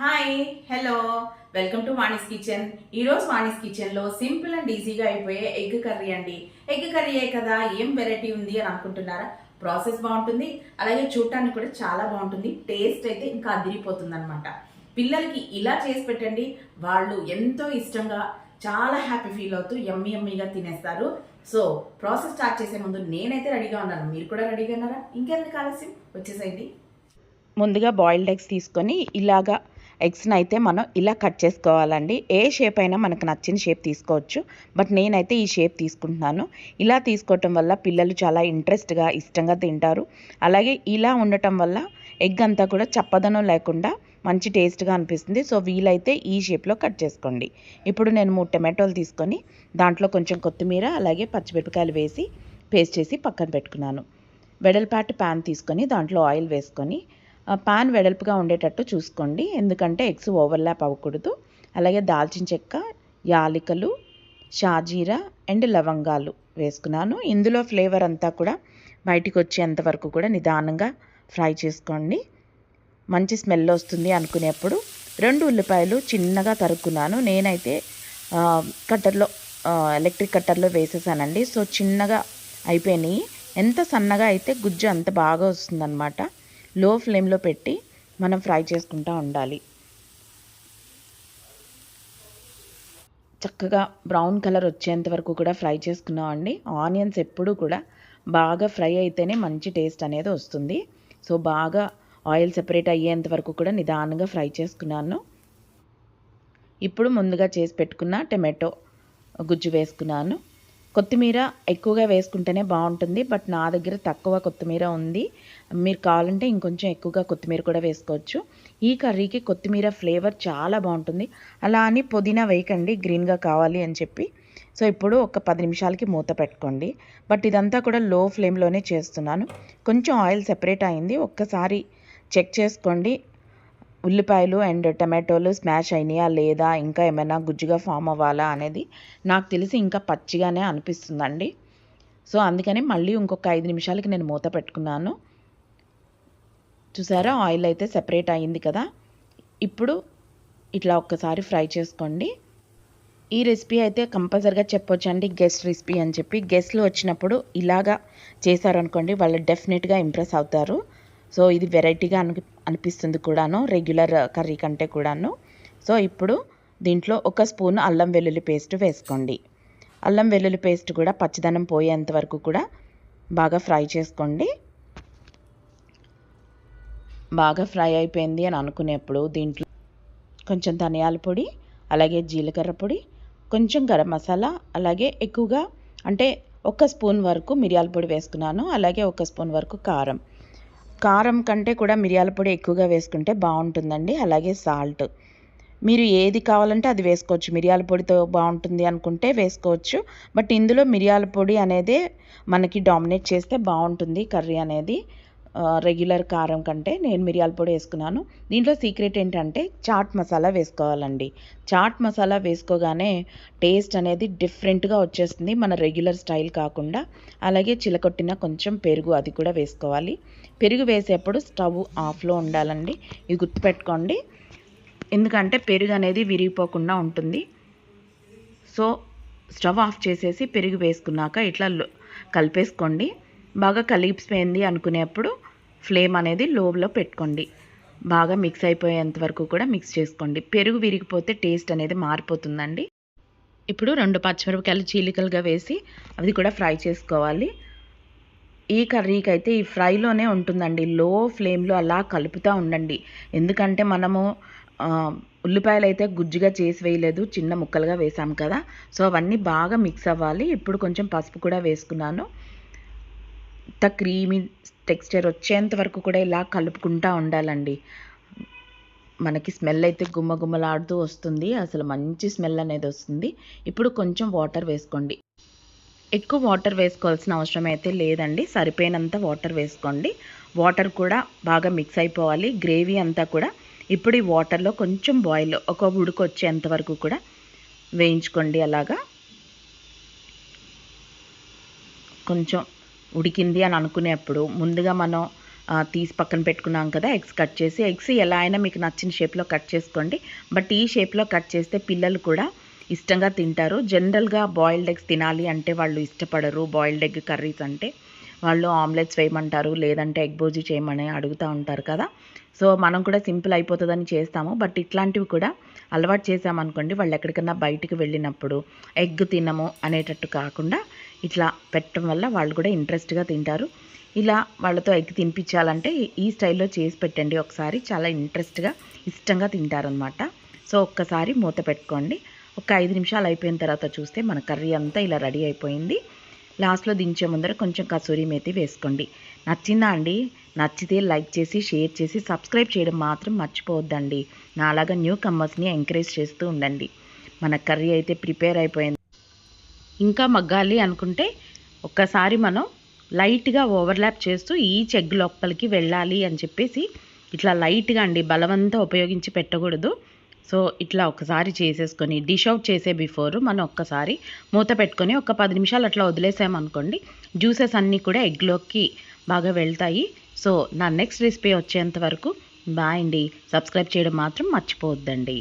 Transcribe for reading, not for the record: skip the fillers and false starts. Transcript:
Hi hello welcome to Vani's kitchen. ఈరోజు వాణిస్ కిచెన్లో simple and ఈజీగా అయిపోయే ఎగ్ కర్రీ అండి. ఎగ్ కర్రీయే కదా, ఏం వెరైటీ ఉంది అని అనుకుంటున్నారా? ప్రాసెస్ బాగుంటుంది, అలాగే చూడటానికి కూడా చాలా బాగుంటుంది. టేస్ట్ అయితే ఇంకా అదిరిపోతుంది అనమాట. పిల్లలకి ఇలా చేసి పెట్టండి, వాళ్ళు ఎంతో ఇష్టంగా చాలా హ్యాపీ ఫీల్ అవుతూ యమ్మీగా తినేస్తారు. సో ప్రాసెస్ స్టార్ట్ చేసే ముందు నేనైతే రెడీగా ఉన్నాను, మీరు కూడా రెడీగా ఉన్నారా? ఇంకెందుకు ఆలస్యం, వచ్చేసేయండి. ముందుగా బాయిల్డ్ ఎగ్స్ తీసుకొని ఇలాగా ఎగ్స్ని అయితే మనం ఇలా కట్ చేసుకోవాలండి. ఏ షేప్ అయినా మనకు నచ్చిన షేప్ తీసుకోవచ్చు, బట్ నేనైతే ఈ షేప్ తీసుకుంటున్నాను. ఇలా తీసుకోవటం వల్ల పిల్లలు చాలా ఇంట్రెస్ట్గా ఇష్టంగా తింటారు. అలాగే ఇలా ఉండటం వల్ల ఎగ్ అంతా కూడా చప్పదనం లేకుండా మంచి టేస్ట్గా అనిపిస్తుంది. సో వీలైతే ఈ షేప్లో కట్ చేసుకోండి. ఇప్పుడు నేను 3 టమాటోలు తీసుకొని దాంట్లో కొంచెం కొత్తిమీర అలాగే పచ్చిమిరపకాయలు వేసి పేస్ట్ చేసి పక్కన పెట్టుకున్నాను. వెడల్పాటి ప్యాన్ తీసుకొని దాంట్లో ఆయిల్ వేసుకొని పాన్ వెడల్పుగా ఉండేటట్టు చూసుకోండి, ఎందుకంటే ఎగ్స్ ఓవర్లాప్ అవ్వకూడదు. అలాగే దాల్చిన చెక్క, యాలకులు, షాజీరా అండ్ లవంగాలు వేసుకున్నాను. ఇందులో ఫ్లేవర్ అంతా కూడా బయటికి వచ్చేంత వరకు కూడా నిదానంగా ఫ్రై చేసుకోండి. మంచి స్మెల్ వస్తుంది అనుకునేప్పుడు 2 ఉల్లిపాయలు చిన్నగా తరుక్కున్నాను. నేనైతే కట్టర్లో ఎలక్ట్రిక్ కట్టర్లో వేసేసానండి. సో చిన్నగా అయిపోయినాయి. ఎంత సన్నగా అయితే గుజ్జు అంత బాగా వస్తుందన్నమాట. లో ఫ్లేమ్లో పెట్టి మనం ఫ్రై చేసుకుంటూ ఉండాలి. చక్కగా బ్రౌన్ కలర్ వచ్చేంత వరకు కూడా ఫ్రై చేసుకున్నామండి. ఆనియన్స్ ఎప్పుడూ కూడా బాగా ఫ్రై అయితేనే మంచి టేస్ట్ అనేది వస్తుంది. సో బాగా ఆయిల్ సెపరేట్ అయ్యేంత వరకు కూడా నిదానంగా ఫ్రై చేసుకున్నాను. ఇప్పుడు ముందుగా చేసి పెట్టుకున్న టమాటో గుజ్జు వేసుకున్నాను. కొత్తిమీర ఎక్కువగా వేసుకుంటేనే బాగుంటుంది, బట్ నా దగ్గర తక్కువ కొత్తిమీర ఉంది. మీరు కావాలంటే ఇంకొంచెం ఎక్కువగా కొత్తిమీర కూడా వేసుకోవచ్చు. ఈ కర్రీకి కొత్తిమీర ఫ్లేవర్ చాలా బాగుంటుంది. అలా అని పుదీనా వేయకండి, గ్రీన్గా కావాలి అని చెప్పి. సో ఇప్పుడు ఒక 10 నిమిషాలకి మూత పెట్టుకోండి. బట్ ఇదంతా కూడా లో ఫ్లేమ్లోనే చేస్తున్నాను. కొంచెం ఆయిల్ సెపరేట్ అయింది, ఒక్కసారి చెక్ చేసుకోండి. ఉల్లిపాయలు అండ్ టమాటోలు స్మాష్ అయినాయా లేదా, ఇంకా ఏమైనా గుజ్జుగా ఫామ్ అవ్వాలా అనేది. నాకు తెలిసి ఇంకా పచ్చిగానే అనిపిస్తుందండి. సో అందుకని మళ్ళీ ఇంకొక 5 నిమిషాలకి నేను మూత పెట్టుకున్నాను. చూసారా, ఆయిల్ అయితే సెపరేట్ అయ్యింది కదా. ఇప్పుడు ఇట్లా ఒక్కసారి ఫ్రై చేసుకోండి. ఈ రెసిపీ అయితే కంపల్సరిగా చెప్పొచ్చండి గెస్ట్ రెసిపీ అని చెప్పి. గెస్ట్లు వచ్చినప్పుడు ఇలాగా చేశారనుకోండి, వాళ్ళు డెఫినెట్గా ఇంప్రెస్ అవుతారు. సో ఇది వెరైటీగా అనిపిస్తుంది కూడాను, రెగ్యులర్ కర్రీ కంటే కూడాను. సో ఇప్పుడు దీంట్లో 1 స్పూన్ అల్లం వెల్లుల్లి పేస్ట్ వేసుకోండి. అల్లం వెల్లుల్లి పేస్ట్ కూడా పచ్చిదనం పోయేంత వరకు కూడా బాగా ఫ్రై చేసుకోండి. బాగా ఫ్రై అయిపోయింది అని అనుకునేప్పుడు దీంట్లో కొంచెం ధనియాల పొడి, అలాగే జీలకర్ర పొడి, కొంచెం గరం మసాలా, అలాగే ఎక్కువగా అంటే 1 స్పూన్ వరకు మిరియాల పొడి వేసుకున్నాను. అలాగే 1 స్పూన్ వరకు కారం. కారం కంటే కూడా మిరియాల పొడి ఎక్కువగా వేసుకుంటే బాగుంటుందండి. అలాగే సాల్ట్ మీరు ఏది కావాలంటే అది వేసుకోవచ్చు. మిరియాల పొడితో బాగుంటుంది అనుకుంటే వేసుకోవచ్చు, బట్ ఇందులో మిరియాల పొడి అనేది మనకి డామినేట్ చేస్తే బాగుంటుంది కర్రీ అనేది. రెగ్యులర్ కారం కంటే నేను మిరియాల పొడి వేసుకున్నాను. దీంట్లో సీక్రెట్ ఏంటంటే చాట్ మసాలా వేసుకోవాలండి. చాట్ మసాలా వేసుకోగానే టేస్ట్ అనేది డిఫరెంట్గా వచ్చేస్తుంది, మన రెగ్యులర్ స్టైల్ కాకుండా. అలాగే చిలకొట్టిన కొంచెం పెరుగు, అది కూడా వేసుకోవాలి. పెరుగు వేసేప్పుడు స్టవ్ ఆఫ్లో ఉండాలండి, ఇది గుర్తుపెట్టుకోండి. ఎందుకంటే పెరుగు అనేది విరిగిపోకుండా ఉంటుంది. సో స్టవ్ ఆఫ్ చేసేసి పెరుగు వేసుకున్నాక ఇట్లా కలిపేసుకోండి. బాగా కలిపిపోయింది అనుకునేప్పుడు ఫ్లేమ్ అనేది లోలో పెట్టుకోండి. బాగా మిక్స్ అయిపోయేంత వరకు కూడా మిక్స్ చేసుకోండి. పెరుగు విరిగిపోతే టేస్ట్ అనేది మారిపోతుందండి. ఇప్పుడు 2 పచ్చిమిరపకాయలు చీలికలుగా వేసి అది కూడా ఫ్రై చేసుకోవాలి. ఈ కర్రీకి అయితే ఈ ఫ్రైలోనే ఉంటుందండి. లో ఫ్లేమ్లో అలా కలుపుతూ ఉండండి. ఎందుకంటే మనము ఉల్లిపాయలు అయితే గుజ్జుగా చేసి వేయలేదు, చిన్న ముక్కలుగా వేసాం కదా. సో అవన్నీ బాగా మిక్స్ అవ్వాలి. ఇప్పుడు కొంచెం పసుపు కూడా వేసుకున్నాను. ఇంత క్రీమీ టెక్స్చర్ వచ్చేంత వరకు కూడా ఇలా కలుపుకుంటూ ఉండాలండి. మనకి స్మెల్ అయితే గుమ్మగుమ్మలాడుతూ వస్తుంది, అసలు మంచి స్మెల్ అనేది వస్తుంది. ఇప్పుడు కొంచెం వాటర్ వేసుకోండి. ఎక్కువ వాటర్ వేసుకోవాల్సిన అవసరం అయితే లేదండి, సరిపోయినంత వాటర్ వేసుకోండి. వాటర్ కూడా బాగా మిక్స్ అయిపోవాలి, గ్రేవీ అంతా కూడా. ఇప్పుడు ఈ వాటర్లో కొంచెం బాయిల్, ఒక ఉడుకు వచ్చేంత వరకు కూడా వేయించుకోండి. అలాగా కొంచెం ఉడికింది అని అనుకునేప్పుడు ముందుగా మనం తీసి పక్కన పెట్టుకున్నాం కదా. ఎగ్స్ కట్ చేసి, ఎగ్స్ ఎలా అయినా మీకు నచ్చిన షేప్లో కట్ చేసుకోండి. బట్ ఈ షేప్లో కట్ చేస్తే పిల్లలు కూడా ఇష్టంగా తింటారు. జనరల్గా బాయిల్డ్ ఎగ్స్ తినాలి అంటే వాళ్ళు ఇష్టపడరు. బాయిల్డ్ ఎగ్ కర్రీస్ అంటే వాళ్ళు ఆమ్లెట్స్ వేయమంటారు, లేదంటే ఎగ్ బోజీ చేయమని అడుగుతూ ఉంటారు కదా. సో మనం కూడా సింపుల్ అయిపోతుందని చేస్తాము. బట్ ఇట్లాంటివి కూడా అలవాటు చేసామనుకోండి, వాళ్ళు ఎక్కడికన్నా బయటికి వెళ్ళినప్పుడు ఎగ్ తినము అనేటట్టు కాకుండా ఇట్లా పెట్టడం వల్ల వాళ్ళు కూడా ఇంట్రెస్ట్గా తింటారు. ఇలా వాళ్ళతో ఎగ్ తినిపించాలంటే ఈ స్టైల్లో చేసి పెట్టండి ఒకసారి, చాలా ఇంట్రెస్ట్గా ఇష్టంగా తింటారనమాట. సో ఒక్కసారి మూత పెట్టుకోండి. ఒక 5 నిమిషాలు అయిపోయిన తర్వాత చూస్తే మన కర్రీ అంతా ఇలా రెడీ అయిపోయింది. లాస్ట్లో దించే ముందర కొంచెం కసూరి మేతి వేసుకోండి. నచ్చిందా అండి? నచ్చితే లైక్ చేసి, షేర్ చేసి, సబ్స్క్రైబ్ చేయడం మాత్రం మర్చిపోవద్దండి. నాలాగా న్యూ కమ్మర్స్ని ఎంకరేజ్ చేస్తూ ఉండండి. మన కర్రీ అయితే ప్రిపేర్ అయిపోయింది. ఇంకా మగ్గాలి అనుకుంటే ఒక్కసారి మనం లైట్గా ఓవర్లాప్ చేస్తూ ఈచ్ ఎగ్ లోపలికి వెళ్ళాలి అని చెప్పేసి ఇట్లా లైట్గా అండి, బలవంతా ఉపయోగించి పెట్టకూడదు. సో ఇట్లా ఒకసారి చేసేసుకొని డిష్ అవుట్ చేసే బిఫోర్ మనం ఒక్కసారి మూత పెట్టుకొని ఒక 10 నిమిషాలు అట్లా వదిలేసామనుకోండి, జ్యూసెస్ అన్నీ కూడా ఎగ్లోకి బాగా వెళ్తాయి. సో నా నెక్స్ట్ రెసిపీ వచ్చేంత వరకు బాయ్ అండి. సబ్స్క్రైబ్ చేయడం మాత్రం మర్చిపోవద్దండి.